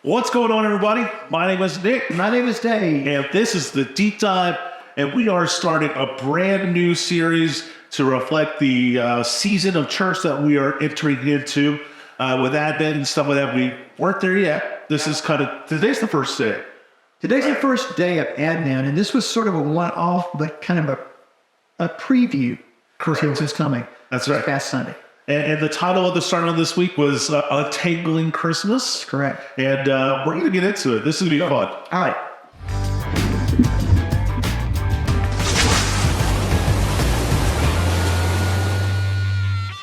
What's going on, everybody? My name is Nick. My name is Dave. And this is the Deep Dive, and we are starting a brand new series to reflect the season of church that we are entering into with Advent and stuff like that. We weren't there yet. This is today's the first day. Today's the first day of Advent, and this was sort of a one-off, but kind of a preview. Christmas is coming. That's right. Past Sunday. And the title of the sermon of this week was Untangling Christmas. Correct. And we're going to get into it. This is going to be fun. All right.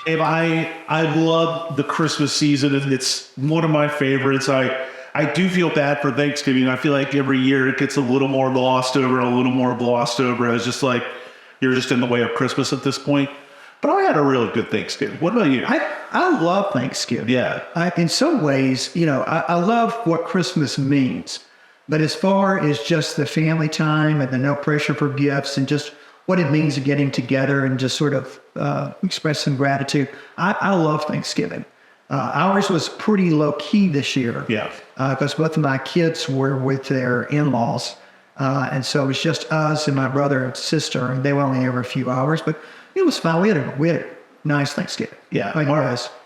And I love the Christmas season, and it's one of my favorites. I do feel bad for Thanksgiving. I feel like every year it gets a little more glossed over. It's just like you're just in the way of Christmas at this point. But I had a really good Thanksgiving. What about you? I love Thanksgiving. Yeah. In some ways, I love what Christmas means. But as far as just the family time and the no pressure for gifts and just what it means to getting together and just sort of express some gratitude, I love Thanksgiving. Ours was pretty low key this year. Yeah. Because both of my kids were with their in-laws. And so it was just us and my brother and sister, and they were only here a few hours, but it was fine. We had a nice Thanksgiving. Yeah.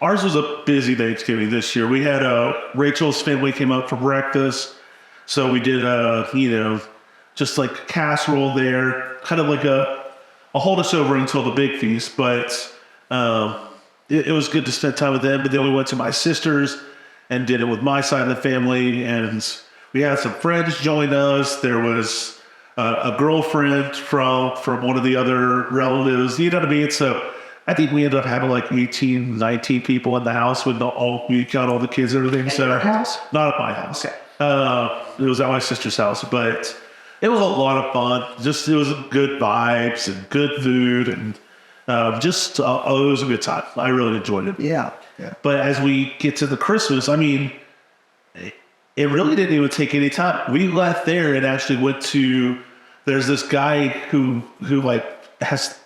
Ours was a busy Thanksgiving this year. We had Rachel's family came up for breakfast. So we did, just like casserole there, kind of like a hold us over until the big feast. But it was good to spend time with them. But then we went to my sister's and did it with my side of the family. And we had some friends join us. There was a girlfriend from one of the other relatives. You know what I mean? So I think we ended up having like 18, 19 people in the house with we count all the kids and everything. At your house? Not at my house. Okay. It was at my sister's house, but it was a lot of fun. It was good vibes and good food, and it was a good time. I really enjoyed it. Yeah. But as we get to the Christmas, I mean, it really didn't even take any time. We left there and actually went to. There's this guy who like has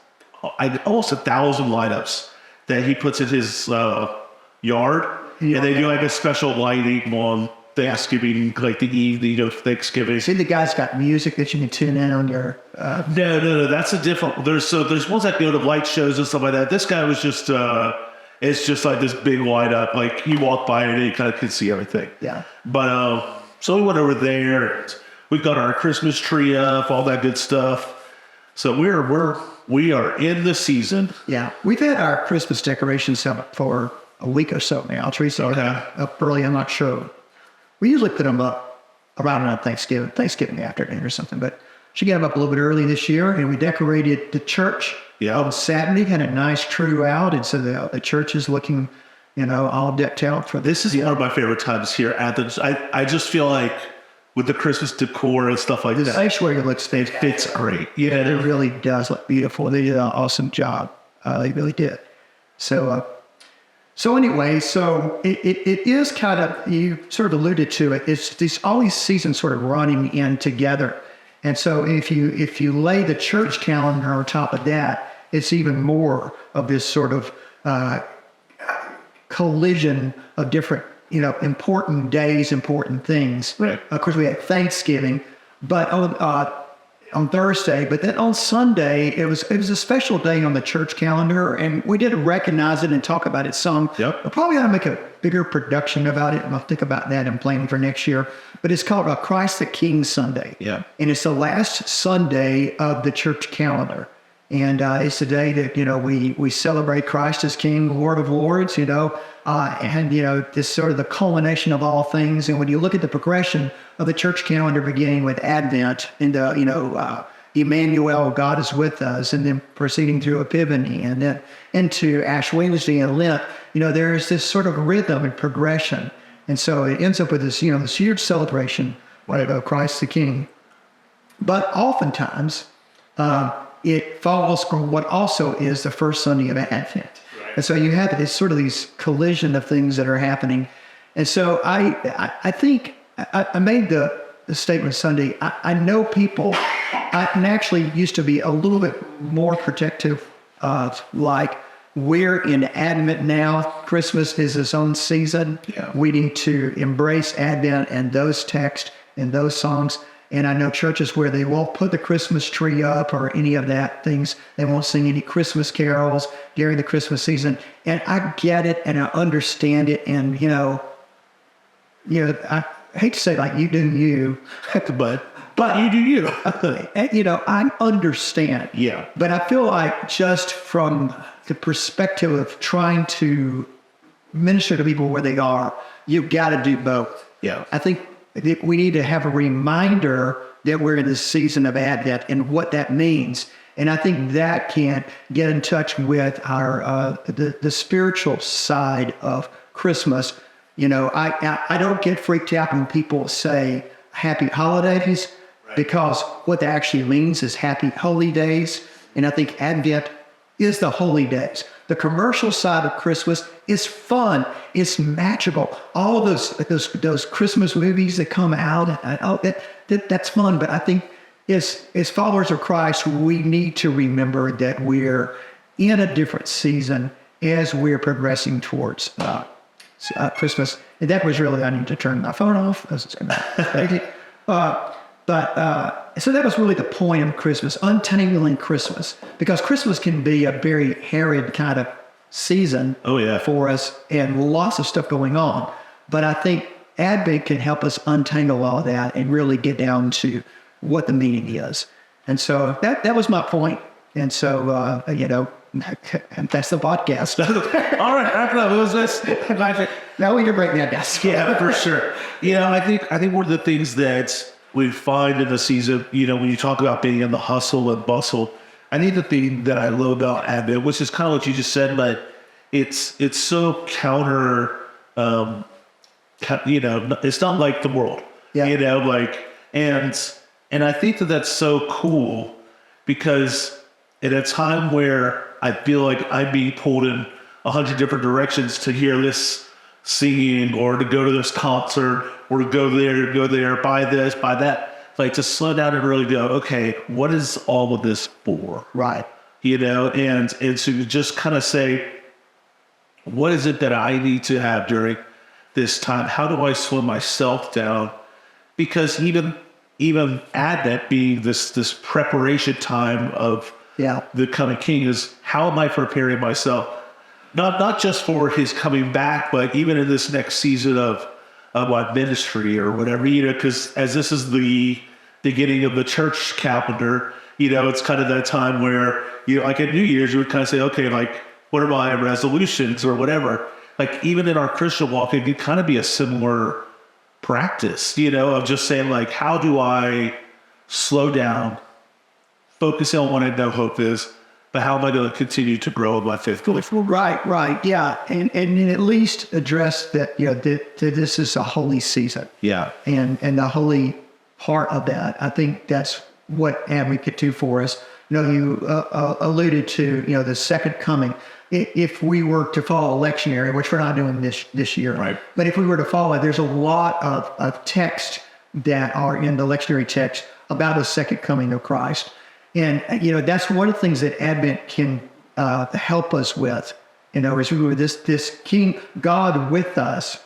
almost 1,000 lineups that he puts in his yard, and they do like a special lighting on Thanksgiving, like the evening of Thanksgiving. See, the guy's got music that you can tune in on your. No, that's a different. There's ones that go to light shows and stuff like that. This guy was just. It's just like this big lineup. Like you walk by and you kind of can see everything. Yeah. But so we went over there. And we've got our Christmas tree up, all that good stuff. So we are in the season. Yeah, we've had our Christmas decorations up for a week or so now. Teresa up early. I'm not sure. We usually put them up around Thanksgiving afternoon or something. But she got them up a little bit early this year, and we decorated the church. Yeah. On Saturday, had a nice tree out, and so the church is looking, all decked out for this. Is one of my favorite times here at the. I just feel like with the Christmas decor and stuff like that, the sanctuary looks fits great. Yeah, it really does look beautiful. They did an awesome job. They really did. So anyway, it is kind of, you sort of alluded to it. It's all these seasons sort of running in together. And so if you lay the church calendar on top of that, it's even more of this sort of collision of different, important days, important things. Right. Of course, we had Thanksgiving, but on Thursday, but then on Sunday, it was a special day on the church calendar, and we did recognize it and talk about it some. Yep. We'll probably ought to make a bigger production about it, and I'll think about that and planning for next year. But it's called Christ the King Sunday. Yeah. And it's the last Sunday of the church calendar. And it's the day that, we celebrate Christ as King, Lord of Lords, this sort of the culmination of all things. And when you look at the progression of the church calendar, beginning with Advent and, Emmanuel, God is with us, and then proceeding through Epiphany and then into Ash Wednesday and Lent, there is this sort of rhythm and progression. And so it ends up with this, this huge celebration of Christ the King. But oftentimes, it follows from what also is the first Sunday of Advent. Right. And so you have this sort of these collision of things that are happening. And so I think I made the statement Sunday. I know people, I actually used to be a little bit more protective of, like, we're in Advent now. Christmas is its own season. Yeah. We need to embrace Advent and those texts and those songs. And I know churches where they won't put the Christmas tree up or any of that things. They won't sing any Christmas carols during the Christmas season. And I get it and I understand it. And, I hate to say like you do you, but you do you. and, I understand. Yeah. But I feel like just from the perspective of trying to minister to people where they are, you've got to do both. Yeah. I think that we need to have a reminder that we're in this season of Advent and what that means. And I think that can get in touch with our the spiritual side of Christmas. I don't get freaked out when people say Happy Holidays, because what that actually means is Happy Holy Days. And I think Advent is the holy days. The commercial side of Christmas is fun. It's magical. All those Christmas movies that come out, that's fun. But I think as followers of Christ, we need to remember that we're in a different season as we're progressing towards Christmas. And that was really, I need to turn my phone off. So that was really the point of Christmas, untangling Christmas, because Christmas can be a very harried kind of season for us and lots of stuff going on. But I think Advent can help us untangle all that and really get down to what the meaning is. And so that was my point. And so, that's the podcast. All right, after it was this. Now we can break that down. Yeah, for sure. I think one of the things that we find in the season, when you talk about being in the hustle and bustle, I think the thing that I love about Advent, which is kind of what you just said, but it's so counter, it's not like the world, and I think that that's so cool, because at a time where I feel like I'm being pulled in 100 different directions to hear this singing or to go to this concert or to go there, buy this, buy that, like to slow down and really go, okay, what is all of this for? Right. And to just kind of say, what is it that I need to have during this time? How do I slow myself down? Because even Advent being this preparation time of the coming King is, how am I preparing myself? Not just for his coming back, but even in this next season of my ministry or whatever, because as this is the beginning of the church calendar, it's kind of that time where, like at New Year's, you would kind of say, okay, like, what are my resolutions or whatever? Like, even in our Christian walk, it could kind of be a similar practice, of just saying, like, how do I slow down, focus on what I know hope is, but how am I going to continue to grow in my faith belief? Right, yeah, and at least address that, that this is a holy season. Yeah, and the holy part of that, I think that's what Advent could do for us. You alluded to, the second coming. If we were to follow lectionary, which we're not doing this year, right? But if we were to follow it, there's a lot of text that are in the lectionary text about the second coming of Christ. And, that's one of the things that Advent can help us with, is we were this King, God with us,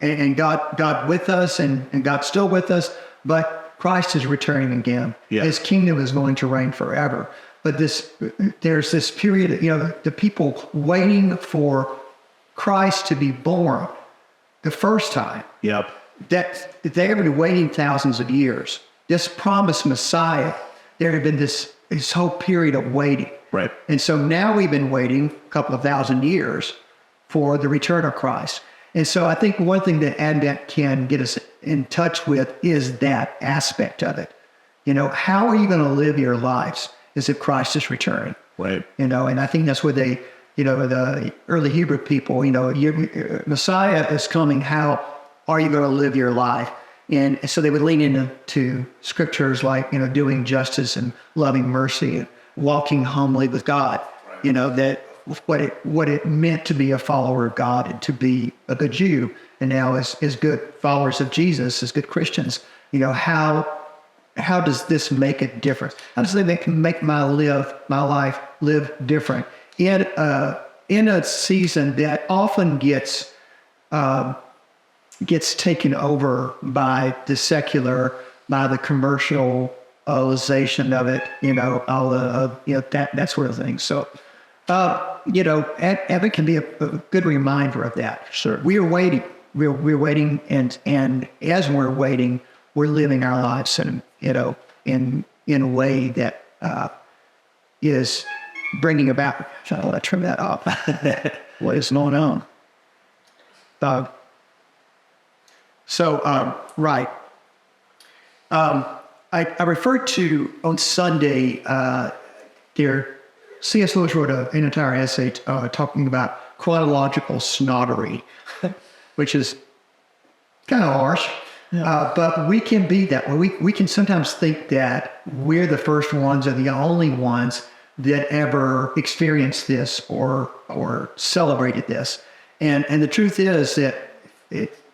and God with us, and God's still with us, but Christ is returning again. Yeah. His kingdom is going to reign forever. But there's this period, the people waiting for Christ to be born the first time. Yep. That they have been waiting thousands of years. This promised Messiah, there had been this whole period of waiting. Right. And so now we've been waiting a couple of thousand years for the return of Christ. And so I think one thing that Advent can get us in touch with is that aspect of it. How are you going to live your lives as if Christ is returning? Right. And I think that's what the early Hebrew people, Messiah is coming. How are you going to live your life? And so they would lean into scriptures like, doing justice and loving mercy and walking humbly with God, that what it meant to be a follower of God and to be a good Jew. And now as good followers of Jesus, as good Christians, how does this make it different? How does it make my life live different in in a season that often gets taken over by the secular, by the commercialization of it, all the, that sort of thing. So, Advent can be a good reminder of that. Sure. We are waiting. We're waiting, and as we're waiting, we're living our lives in a way that is bringing about. I want to trim that up. What is going on? Right. I referred to on Sunday, C.S. Lewis wrote an entire essay talking about chronological snottery, which is kind of harsh. But we can be that way. We can sometimes think that we're the first ones or the only ones that ever experienced this or celebrated this. And the truth is that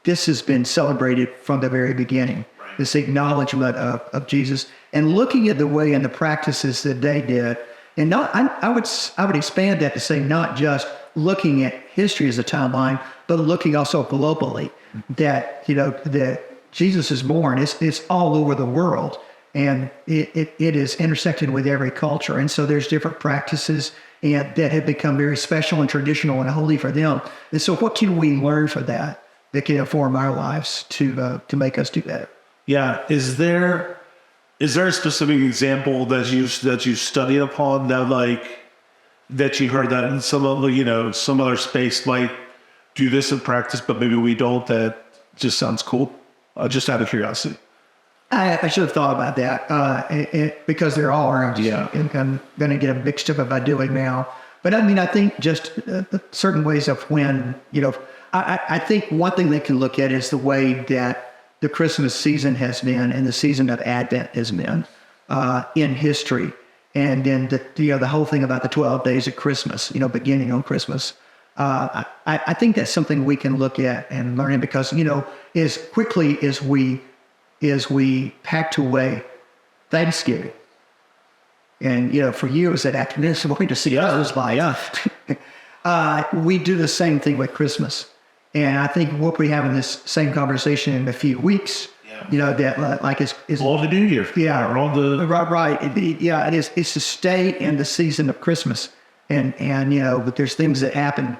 this has been celebrated from the very beginning, this acknowledgement of Jesus, and looking at the way and the practices that they did. And I would expand that to say not just looking at history as a timeline, but looking also globally, that that Jesus is born. It's all over the world, and it is intersected with every culture. And so there's different practices and that have become very special and traditional and holy for them. And so what can we learn from that can inform our lives to make us do that? Yeah. Is there a specific example that you studied upon that you heard that in some other space might do this in practice, but maybe we don't? That just sounds cool. Just out of curiosity. I should have thought about that because there are. Yeah. I'm going to get mixed up about doing now. But I think just certain ways of when, I think one thing they can look at is the way that the Christmas season has been and the season of Advent has been in history. And then the whole thing about the 12 days of Christmas, beginning on Christmas. I think that's something we can look at and learn because, as quickly as we packed away Thanksgiving, and, for years that afternoon, so going to see others by, we do the same thing with Christmas. And I think we'll be having this same conversation in a few weeks, that is all the New Year. Yeah. Or all the... Right. It is. It's to stay in the season of Christmas. And but there's things that happen,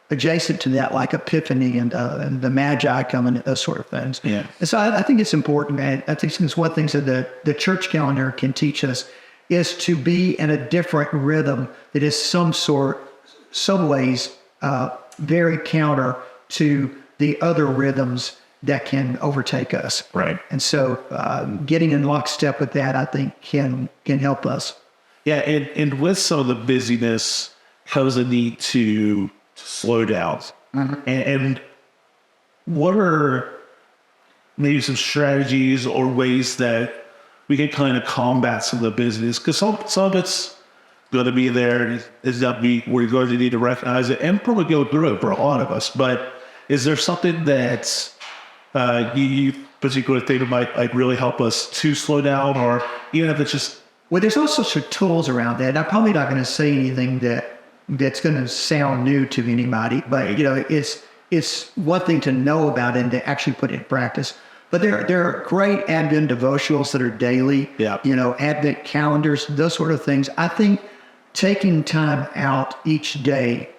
adjacent to that, like Epiphany and the Magi coming, those sort of things. Yeah. And so I think it's important, and I think it's one thing that the church calendar can teach us is to be in a different rhythm that is some ways very counter to the other rhythms that can overtake us. Right. And so getting in lockstep with that, I think, can help us. Yeah, and with some of the busyness comes a need to slow down. Mm-hmm. And what are maybe some strategies or ways that we can kind of combat some of the busyness? Because some of it's going to be there. It's not be we're going to need to recognize it and probably go through it for a lot of us. But is there something that you particularly think might really help us to slow down, or even if it's just... Well, there's also some tools around that. I'm probably not going to say anything that's going to sound new to anybody, but it's one thing to know about and to actually put it in practice. But there are great Advent devotionals that are daily. Yeah. Advent calendars, those sort of things. I think taking time out each day,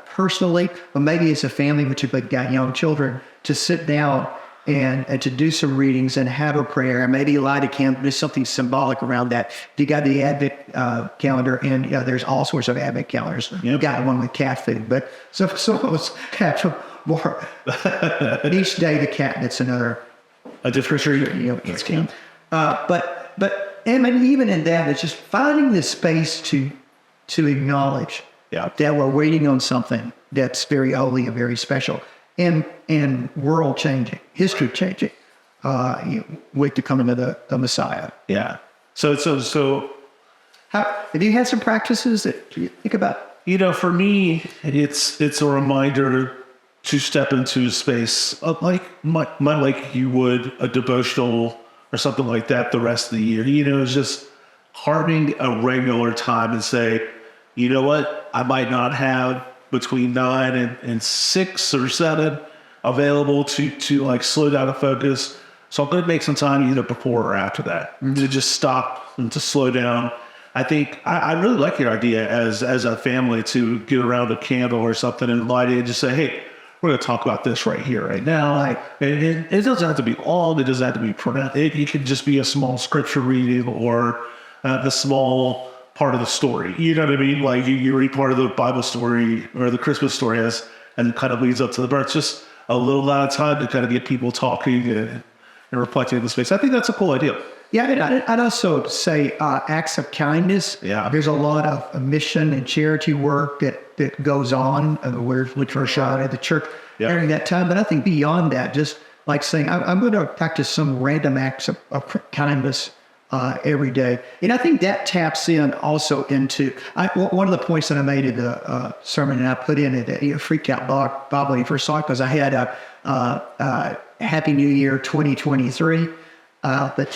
personally, or maybe as a family, particularly got young children, to sit down and to do some readings and have a prayer and maybe light a candle. There's something symbolic around that. You got the Advent calendar, and there's all sorts of Advent calendars. You got one with cat food, but some of us have more. Each day the cat gets another a different it's but even in that, it's just finding the space to acknowledge that we're waiting on something that's very holy and very special. And world changing, history changing, with the coming of the Messiah. Yeah. So Have you had some practices that you think about? For me, it's a reminder to step into a space of like you would a devotional or something like that the rest of the year. It's just carving a regular time and say, you know what, I might not have between 9 and 6 or 7 available to like slow down and focus. So I'm going to make some time either before or after that to just stop and to slow down. I think I really like your idea as a family to get around a candle or something and light it and just say, hey, we're going to talk about this right here, right now. Like, it doesn't have to be long. It doesn't have to be pronounced. It can just be a small scripture reading or the small part of the story. You know what I mean? Like you read part of the Bible story or the Christmas story and it kind of leads up to the birth. Just a little amount of time to kind of get people talking and reflecting in the space. I think that's a cool idea. Yeah, and I'd also say acts of kindness. Yeah. There's a lot of mission and charity work that goes on, which we're shot at the church during that time. But I think beyond that, just like saying, I'm going to practice some random acts of kindness every day. And I think that taps in also into one of the points that I made in the sermon, and I put in it, it freaked out Bob when he first saw it, because I had a Happy New Year 2023. But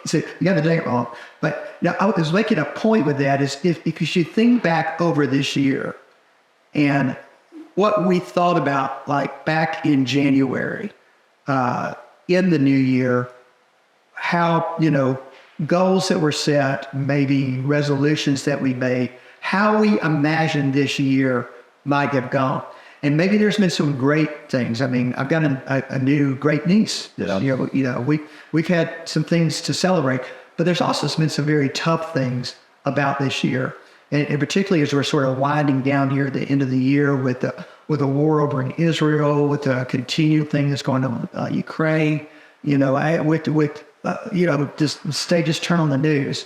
so you got the date wrong. But now I was making a point with that is because you think back over this year and what we thought about, like back in January, in the new year, how, goals that were set, maybe resolutions that we made, how we imagined this year might have gone. And maybe there's been some great things. I mean, I've got a new great niece. We've had some things to celebrate, but there's also been some very tough things about this year, and particularly as we're sort of winding down here at the end of the year with the war over in Israel, with the continued thing that's going on with Ukraine. Just stages turn on the news.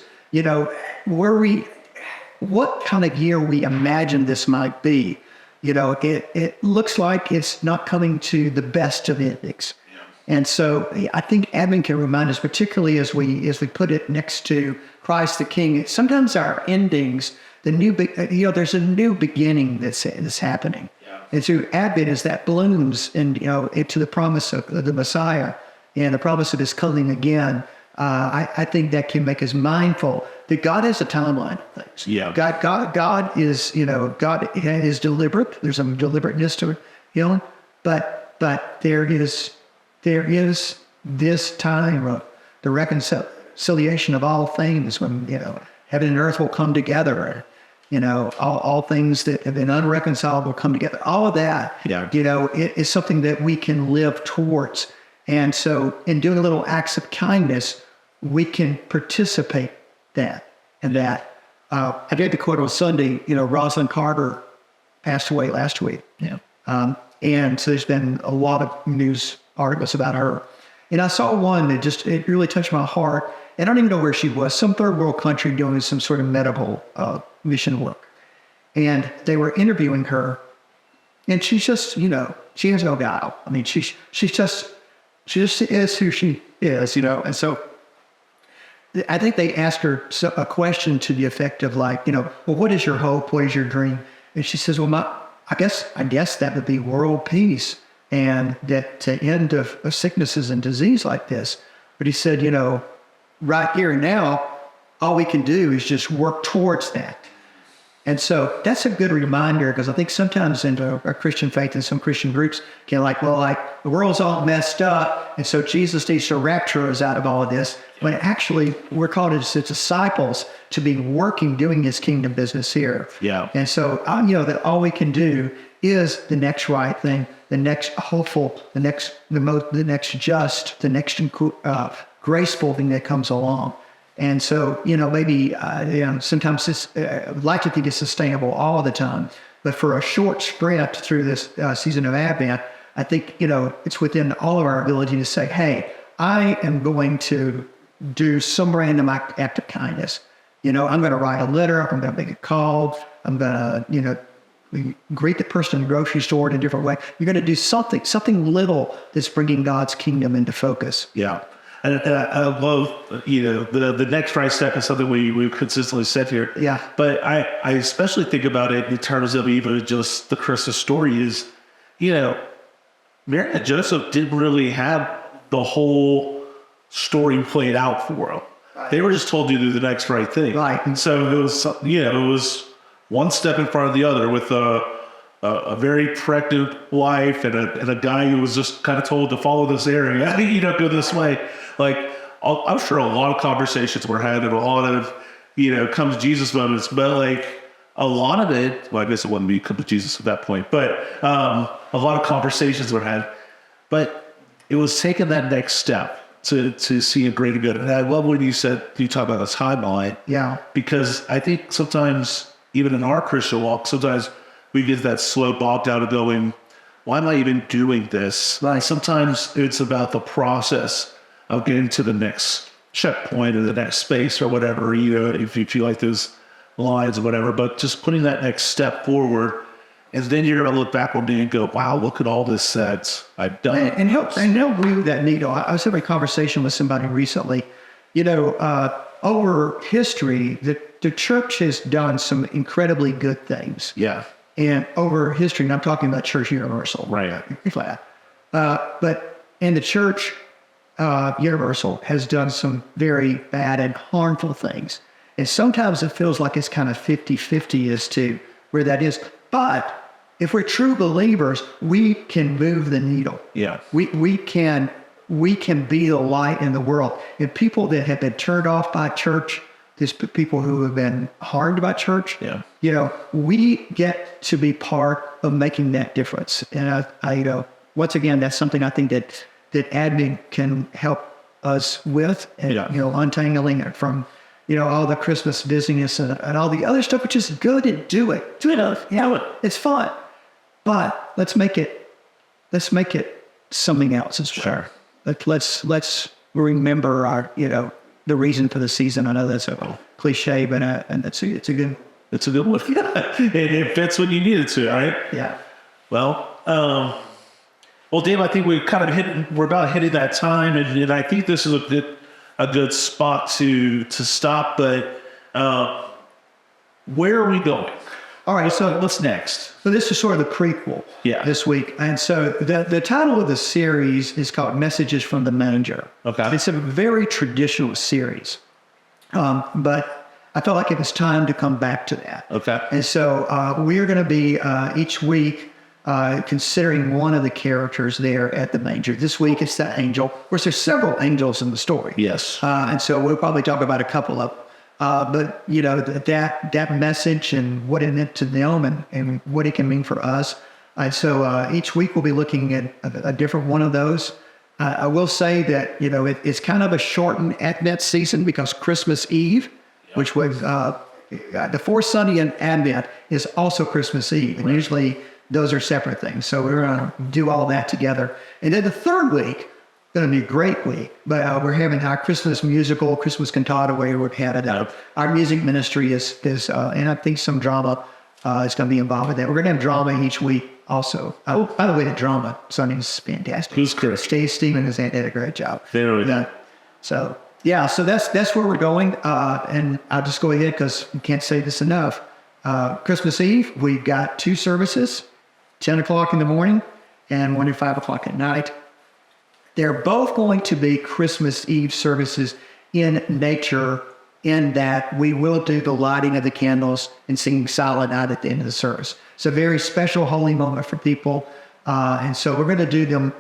What kind of year we imagine this might be. It looks like it's not coming to the best of endings. Yeah. And so I think Advent can remind us, particularly as we put it next to Christ the King, sometimes our endings, there's a new beginning that's happening. Yeah. And so Advent is that blooms into the promise of the Messiah and the promise of his coming again. I think that can make us mindful that God has a timeline of things. Yeah. God is, God is deliberate. There's some deliberateness to it, but there is this time of the reconciliation of all things when, heaven and earth will come together. All things that have been unreconciled will come together. All of that, it is something that we can live towards. And so in doing a little acts of kindness, we can participate in that. I did the quote on Sunday, Rosalind Carter passed away last week. Yeah. And so there's been a lot of news articles about her. And I saw one that it really touched my heart. And I don't even know where she was, some third world country doing some sort of medical mission work. And they were interviewing her. And she's just, she has no guile. I mean, she just is who she is, And so I think they asked her a question to the effect of like, well, what is your hope? What is your dream? And she says, well, I guess that would be world peace and that to end of sicknesses and disease like this. But he said, right here and now, all we can do is just work towards that. And so that's a good reminder, because I think sometimes in our Christian faith and some Christian groups can the world's all messed up, and so Jesus needs to rapture us out of all of this. But actually, we're called as disciples to be working, doing his kingdom business here. Yeah. And so, that all we can do is the next right thing, the next hopeful, the next just, the next graceful thing that comes along. And so, maybe sometimes this, I'd like to think it's sustainable all the time. But for a short sprint through this season of Advent, I think, it's within all of our ability to say, hey, I am going to do some random act of kindness. I'm going to write a letter. I'm going to make a call. I'm going to, greet the person in the grocery store in a different way. You're going to do something little that's bringing God's kingdom into focus. Yeah. And I love, the next right step is something we've consistently said here. Yeah. But I especially think about it in terms of even just the Christmas story is, Mary and Joseph didn't really have the whole story played out for them. Right. They were just told to do the next right thing. Right. And so it was, one step in front of the other with a very pregnant wife and a guy who was just kind of told to follow this area, go this way. Like, I'm sure a lot of conversations were had and a lot of, come to Jesus moments, but like a lot of it, well, I guess it wouldn't be come to Jesus at that point, but a lot of conversations were had, but it was taking that next step to see a greater good. And I love when you talk about a timeline. Yeah. Because I think sometimes, even in our Christian walk, sometimes we get that slow bogged down of going, why am I even doing this? Like sometimes it's about the process of getting to the next checkpoint or the next space or whatever, if you feel like those lines or whatever, but just putting that next step forward. And then you're going to look back one day and go, wow, look at all this that I've done. And help move that needle. I was having a conversation with somebody recently. Over history, the church has done some incredibly good things. Yeah. And over history, and I'm talking about Church Universal. Right. But the Church Universal has done some very bad and harmful things. And sometimes it feels like it's kind of 50-50 as to where that is. But if we're true believers, we can move the needle. Yeah. We can be the light in the world. And people that have been turned off by church, there's people who have been harmed by church. Yeah. We get to be part of making that difference. And I once again, that's something I think that admin can help us with, and, untangling it from, all the Christmas busyness and all the other stuff, which is good, and do it. It's fun. But let's make it something else as well. Sure. Let's remember our, the reason for the season. I know that's a cliche, but it's a good one. It fits when you need it to, right? Yeah. Well, Dave, I think we're about hitting that time, and I think this is a good spot to stop. But where are we going? All right. So What's next? So this is sort of the prequel. Yeah. This week, and so the title of the series is called "Messages from the Manger." Okay. It's a very traditional series, but I felt like it was time to come back to that. Okay. And so we are going to be each week considering one of the characters there at the manger. This week it's the angel. Of course, there's several angels in the story. Yes. And so we'll probably talk about a couple of them. But that message and what it meant to them and what it can mean for us. And so each week we'll be looking at a different one of those. I will say that it's kind of a shortened Advent season because Christmas Eve, which was the fourth Sunday in Advent, is also Christmas Eve, and usually those are separate things. So we're going to do all that together, and then the third week. Going to be a great week, but we're having our Christmas musical, Christmas cantata, where we've had it. Our music ministry is and I think some drama is going to be involved with that. We're going to have drama each week also. By the way, the drama Sunday is fantastic. Who's Chris? Stephen has did a great job. Very. So that's where we're going. And I'll just go ahead because you can't say this enough. Christmas Eve, we've got 2 services, 10 o'clock in the morning and 1 to 5 o'clock at night. They're both going to be Christmas Eve services in nature, in that we will do the lighting of the candles and singing Silent Night at the end of the service. It's a very special holy moment for people. And so we're going to do them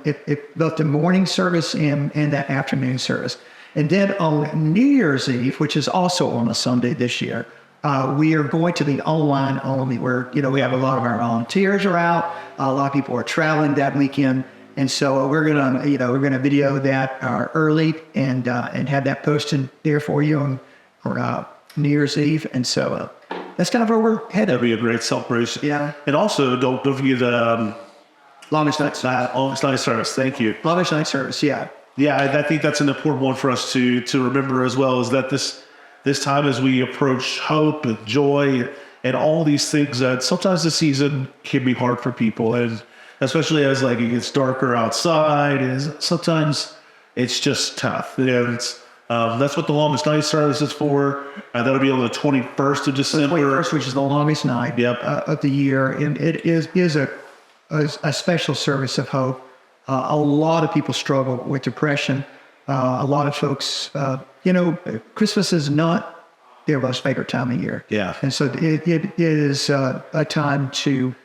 both the morning service and that afternoon service. And then on New Year's Eve, which is also on a Sunday this year, we are going to be online only, where we have a lot of our volunteers are out. A lot of people are traveling that weekend. And so we're gonna video that early and have that posted there for you on New Year's Eve. And so that's kind of where we're headed. That'll be a great celebration. Yeah. And also, don't forget the Longest night service. Thank you. Longest night service. Yeah. Yeah, I think that's an important one for us to remember as well. Is that this time as we approach hope and joy and all these things, that sometimes the season can be hard for people, and especially as it gets darker outside, and sometimes it's just tough. And that's what the longest night service is for. That'll be on the 21st of December. 21st, which is the longest night of the year. And it is a special service of hope. A lot of people struggle with depression. A lot of folks, Christmas is not their most favorite time of year. Yeah. And so it is a time to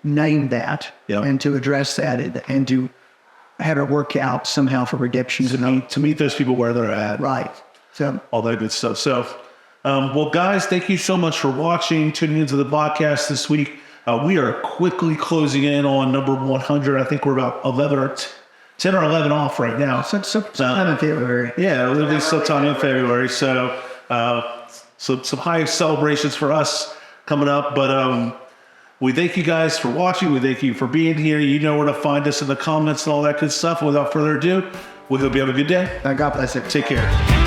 name that Yeah. and to address that and to have it work out somehow for redemption. To meet those people where they're at. Right. So All that good stuff. So, well, guys, thank you so much for watching, tuning into the podcast this week. We are quickly closing in on number 100. I think we're about 10 or 11 off right now. sometime in February. Yeah, it'll be sometime in February. So, some high celebrations for us coming up. But we thank you guys for watching. We thank you for being here. You know where to find us in the comments and all that good stuff. Without further ado, we hope you have a good day. God bless it. Take care.